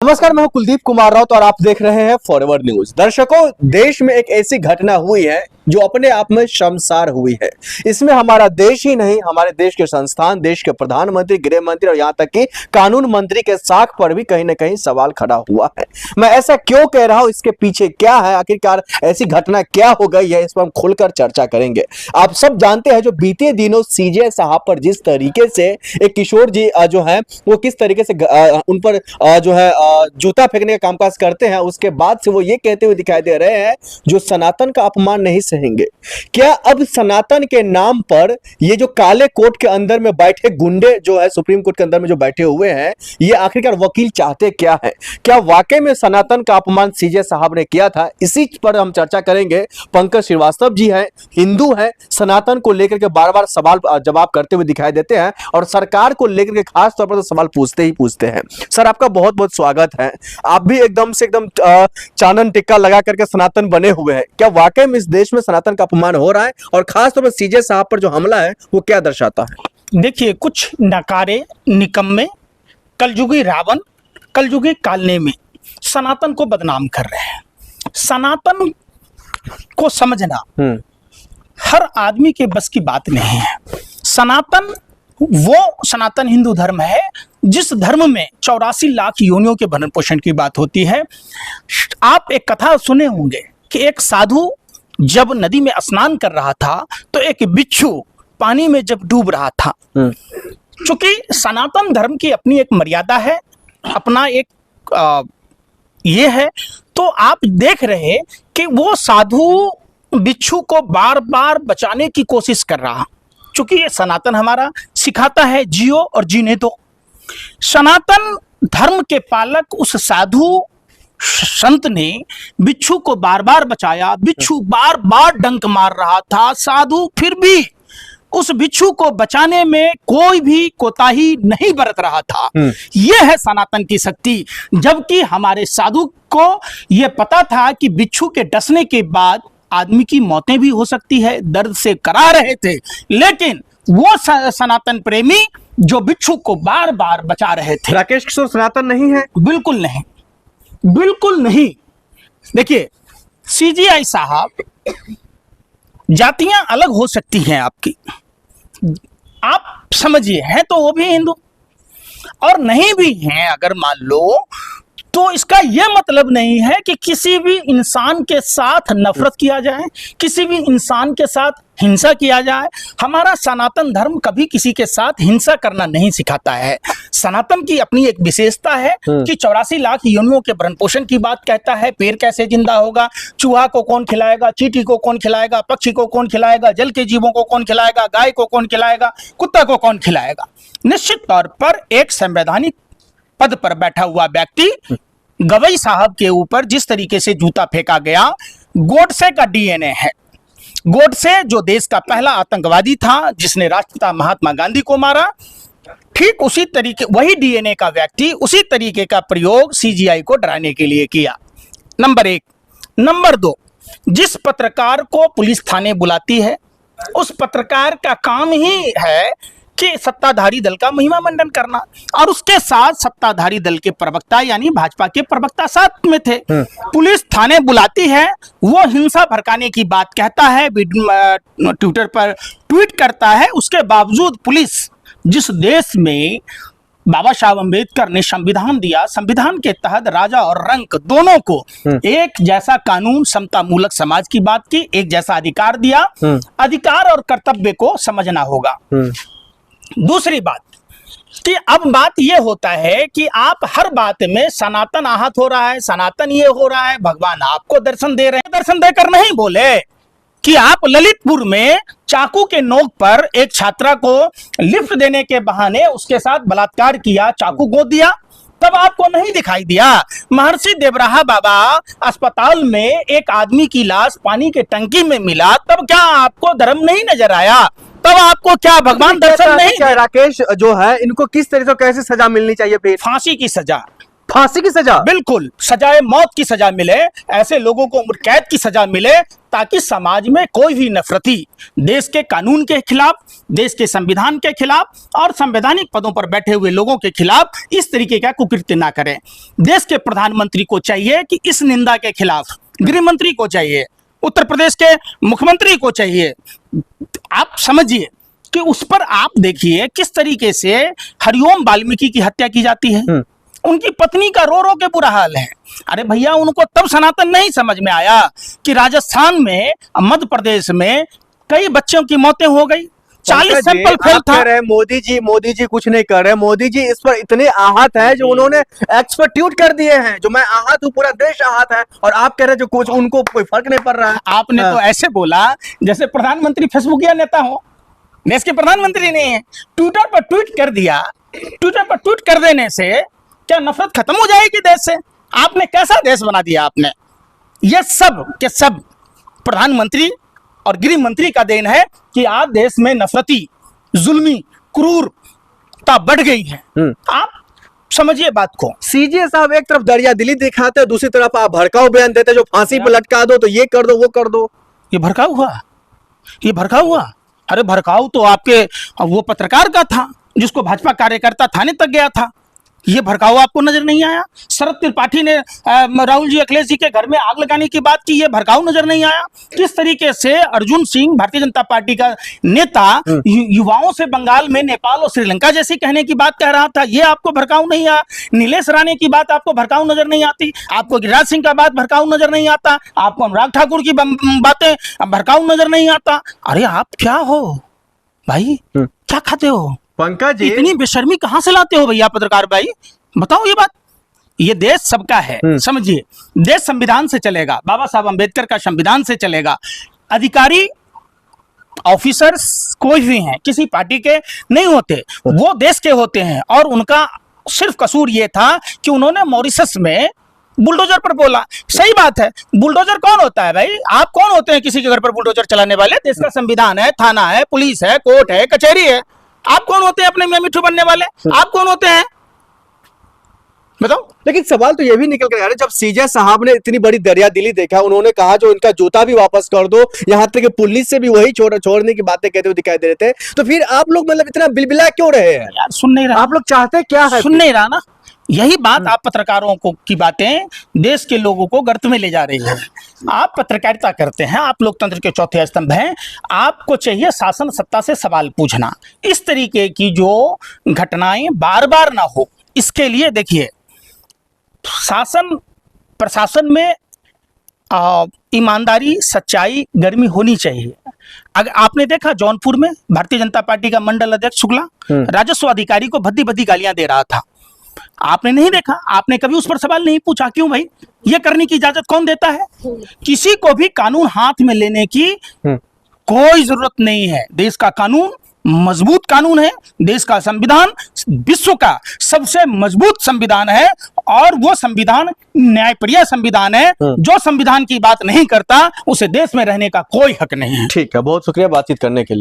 नमस्कार, मैं हूं कुलदीप कुमार राउत और आप देख रहे हैं फॉरवर्ड न्यूज। दर्शकों, देश में एक ऐसी घटना हुई है जो अपने आप में शर्मसार हुई है। इसमें हमारा देश ही नहीं, हमारे देश के संस्थान, देश के प्रधानमंत्री, गृह मंत्री और यहां तक कि कानून मंत्री के साख पर भी कहीं ना कहीं सवाल खड़ा हुआ है। मैं ऐसा क्यों कह रहा हूं, इसके पीछे क्या है, आखिरकार ऐसी घटना क्या हो गई है, इस पर हम खुलकर चर्चा करेंगे। आप सब जानते हैं जो बीते दिनों सीजे साहब पर जिस तरीके से एक किशोर जी जो है वो किस तरीके से उन पर जो है जूता फेंकने का कामकाज करते हैं, उसके बाद से वो ये कहते हुए दिखाई दे रहे हैं जो सनातन का अपमान नहीं सहेंगे। क्या अब सनातन के नाम पर ये जो काले कोट के अंदर में बैठे गुंडे जो है सुप्रीम कोर्ट के अंदर में जो बैठे हुए हैं, ये आखिरकार वकील चाहते क्या है? क्या वाकई में सनातन का अपमान सीजे साहब ने किया था? इसी पर हम चर्चा करेंगे। पंकज श्रीवास्तव जी हैं, हिंदू हैं, सनातन को लेकर के बार बार सवाल जवाब करते हुए दिखाई देते हैं और सरकार को लेकर के खास तौर पर तो सवाल पूछते ही पूछते हैं। सर, आपका बहुत बहुत स्वागत है। आप भी एकदम से चानन टिक्का लगा करके सनातन बने हुए हैं। क्या वाकई में इस देश में सनातन का अपमान हो रहा है और खास तौर पर सीजे साहब पर जो हमला है वो क्या दर्शाता है? देखिए, कुछ नकारे निकम्मे कलयुगी रावण कलयुगी कालने में सनातन को बदनाम कर रहे हैं। सनातन को समझना हर आदमी के बस की बात नहीं है। सनातन हिंदू धर्म है जिस धर्म में 84 लाख योनियों के भरण पोषण की बात होती है। आप एक कथा सुने होंगे कि एक साधु जब नदी में स्नान कर रहा था तो एक बिच्छू पानी में जब डूब रहा था। चूंकि सनातन धर्म की अपनी एक मर्यादा है, अपना एक ये है, तो आप देख रहे कि वो साधु बिच्छू को बार बार बचाने की कोशिश कर रहा। चूंकि ये सनातन हमारा सिखाता है जियो और जीने दो। सनातन धर्म के पालक उस साधु संत ने बिच्छू को बार बार बचाया। बिच्छू बार बार डंक मार रहा था, साधु फिर भी उस बिच्छू को बचाने में कोई भी कोताही नहीं बरत रहा था। यह है सनातन की शक्ति। जबकि हमारे साधु को यह पता था कि बिच्छू के डसने के बाद आदमी की मौतें भी हो सकती है, दर्द से करा रहे थे, लेकिन वो सनातन प्रेमी जो बिच्छू को बार बार बचा रहे थे। राकेश किशोर सनातन नहीं है? बिल्कुल नहीं, बिल्कुल नहीं। देखिए, सीजीआई साहब, जातियां अलग हो सकती हैं आपकी, आप समझिए, हैं तो वो भी हिंदू और नहीं भी हैं अगर मान लो, तो इसका यह मतलब नहीं है कि किसी भी इंसान के साथ नफरत किया जाए, किसी भी इंसान के साथ हिंसा किया जाए। हमारा सनातन धर्म कभी किसी के साथ हिंसा करना नहीं सिखाता है। सनातन की अपनी एक विशेषता है कि 84 लाख योनियों के भरण पोषण की बात कहता है। पेड़ कैसे जिंदा होगा, चूहा को कौन खिलाएगा, चींटी को कौन खिलाएगा, पक्षी को कौन खिलाएगा, जल के जीवों को कौन खिलाएगा, गाय को कौन खिलाएगा, कुत्ता को कौन खिलाएगा। निश्चित तौर पर एक संवैधानिक पद पर बैठा हुआ व्यक्ति गवई साहब के ऊपर जिस तरीके से जूता फेंका गया, गोडसे का डीएनए है। गोडसे जो देश का पहला आतंकवादी था जिसने राष्ट्रपिता महात्मा गांधी को मारा, ठीक उसी तरीके, वही डीएनए का व्यक्ति उसी तरीके का प्रयोग सीजीआई को डराने के लिए किया। नंबर 1। नंबर 2, जिस पत्रकार को पुलिस थाने बुलाती है उस पत्रकार का काम ही है कि सत्ताधारी दल का महिमा मंडन करना, और उसके साथ सत्ताधारी दल के प्रवक्ता यानी भाजपा के प्रवक्ता साथ में थे। पुलिस थाने बुलाती है, वो हिंसा भड़काने की बात कहता है, ट्विटर पर ट्वीट करता है। उसके बावजूद पुलिस, जिस देश में बाबा साहब अम्बेडकर ने संविधान दिया, संविधान के तहत राजा और रंक दोनों को एक जैसा कानून, समता मूलक समाज की बात की, एक जैसा अधिकार दिया। अधिकार और कर्तव्य को समझना होगा। दूसरी बात कि अब बात यह होता है कि आप हर बात में सनातन आहत हो रहा है, सनातन ये हो रहा है, भगवान आपको दर्शन दे रहे हैं। दर्शन देकर नहीं बोले कि आप ललितपुर में चाकू के नोक पर एक छात्रा को लिफ्ट देने के बहाने उसके साथ बलात्कार किया, चाकू गोद दिया, तब आपको नहीं दिखाई दिया। महर्षि देवराहा बाबा अस्पताल में एक आदमी की लाश पानी के टंकी में मिला, तब क्या आपको धर्म नहीं नजर आया? तब आपको क्या भगवान दर्शन नहीं? क्या राकेश जो है, इनको किस तरह से कैसे सजा मिलनी चाहिए? फिर फांसी की सजा। फांसी की सजा? बिल्कुल, सजाए मौत की सजा मिले, ऐसे लोगों को उम्र कैद की सजा मिले, ताकि समाज में कोई भी नफरती देश के कानून के खिलाफ, देश के संविधान के खिलाफ और संवैधानिक पदों पर बैठे हुए लोगों के खिलाफ इस तरीके का कुकृत्य ना करें। देश के प्रधानमंत्री को चाहिए कि इस निंदा के खिलाफ, गृह मंत्री को चाहिए, उत्तर प्रदेश के मुख्यमंत्री को चाहिए, आप समझिए कि उस पर आप देखिए किस तरीके से हरिओम वाल्मीकि की हत्या की जाती है। उनकी पत्नी का रो रो के बुरा हाल है। अरे भैया, उनको तब सनातन नहीं समझ में आया कि राजस्थान में, मध्य प्रदेश में कई बच्चों की मौतें हो गई, 40 सैंपल फेल था। मोदी जी कुछ नहीं कर रहे। मोदी जी इस पर इतने आहत है जो उन्होंने एक्सपर्ट्यूट कर दिए हैं, जो मैं आहत हूँ, पूरा देश आहत है, और आप कह रहे हैं जो कुछ उनको कोई फर्क नहीं पड़ रहा है। आपने तो ऐसे बोला जैसे प्रधानमंत्री फेसबुकिया नेता हो, देश के प्रधानमंत्री नहीं है। ट्विटर पर ट्वीट कर दिया, ट्विटर पर ट्वीट कर देने से क्या नफरत खत्म हो जाएगी देश से? आपने कैसा देश बना दिया आपने? ये सब के सब प्रधानमंत्री और गृह मंत्री का देन है कि आज देश में नफरती, जुल्मी, क्रूरता बढ़ गई है। आप समझिए बात को। सीजे साहब एक तरफ दरिया दिली दिखाते हैं, दूसरी तरफ आप भड़काऊ बयान देते हैं, जो फांसी पे लटका दो तो ये कर दो वो कर दो। ये भड़काऊ हुआ, ये भड़काऊ हुआ। अरे भड़काऊ तो आपके वो पत्रकार का था जिसको भाजपा कार्यकर्ता थाने तक गया था। ये भड़काऊ आपको नजर नहीं आया? शरद त्रिपाठी ने राहुल जी, अखिलेश जी के घर में आग लगाने की बात की, ये भड़काऊ नजर नहीं आया? किस तरीके से अर्जुन सिंह, भारतीय जनता पार्टी का नेता, युवाओं से बंगाल में नेपाल और श्रीलंका जैसी कहने की बात कह रहा था, ये आपको भड़काऊ नहीं आया? नीलेश राणे की बात आपको भड़काऊ नजर नहीं आती? आपको गिरिराज सिंह का बात भड़काऊ नजर नहीं आता? आपको अनुराग ठाकुर की बातें भड़काऊ नजर नहीं आता? अरे आप क्या हो भाई, क्या खाते हो? पंकज जी, इतनी बेशर्मी कहां से लाते हो भैया पत्रकार भाई, बताओ ये बात। ये देश सबका है, समझिए। देश संविधान से चलेगा, बाबा साहब अंबेडकर का संविधान से चलेगा। अधिकारी, ऑफिसर्स कोई भी हैं, किसी पार्टी के नहीं होते, वो देश के होते हैं। और उनका सिर्फ कसूर ये था कि उन्होंने मॉरिशस में बुलडोजर पर बोला। सही बात है, बुलडोजर कौन होता है भाई? आप कौन होते हैं किसी के घर पर बुलडोजर चलाने वाले? देश का संविधान है, थाना है, पुलिस है, कोर्ट है, कचहरी है। आप कौन होते हैं अपने मियां मिट्ठू बनने वाले? आप कौन होते हैं बताओ? लेकिन सवाल तो ये भी निकल कर आ रहा है, जब सीजे साहब ने इतनी बड़ी दरिया दिली देखा, उन्होंने कहा जो इनका जूता भी वापस कर दो, यहां तक कि पुलिस से भी वही छोड़ने की बातें कहते हुए दिखाई दे रहे थे, तो फिर आप लोग मतलब इतना बिलबिला क्यों रहे हैं? यार सुन नहीं रहा, आप लोग चाहते क्या है? सुन नहीं रहा ना। यही बात, आप पत्रकारों को की बातें देश के लोगों को गर्त में ले जा रही है। आप पत्रकारिता करते हैं, आप लोकतंत्र के चौथे स्तंभ हैं, आपको चाहिए शासन सत्ता से सवाल पूछना। इस तरीके की जो घटनाएं बार बार ना हो, इसके लिए देखिए शासन प्रशासन में ईमानदारी, सच्चाई, गर्मी होनी चाहिए। अगर आपने देखा जौनपुर में भारतीय जनता पार्टी का मंडल अध्यक्ष शुक्ला राजस्व अधिकारी को भद्दी भद्दी गालियां दे रहा था, आपने नहीं देखा? आपने कभी उस पर सवाल नहीं पूछा? क्यों भाई? ये करने की इजाजत कौन देता है? किसी को भी कानून हाथ में लेने की कोई जरूरत नहीं है। देश का कानून मजबूत कानून है, देश का संविधान विश्व का सबसे मजबूत संविधान है, और वो संविधान न्यायप्रिय संविधान है। जो संविधान की बात नहीं करता उसे देश में रहने का कोई हक नहीं है। ठीक है, बहुत शुक्रिया बातचीत करने के लिए।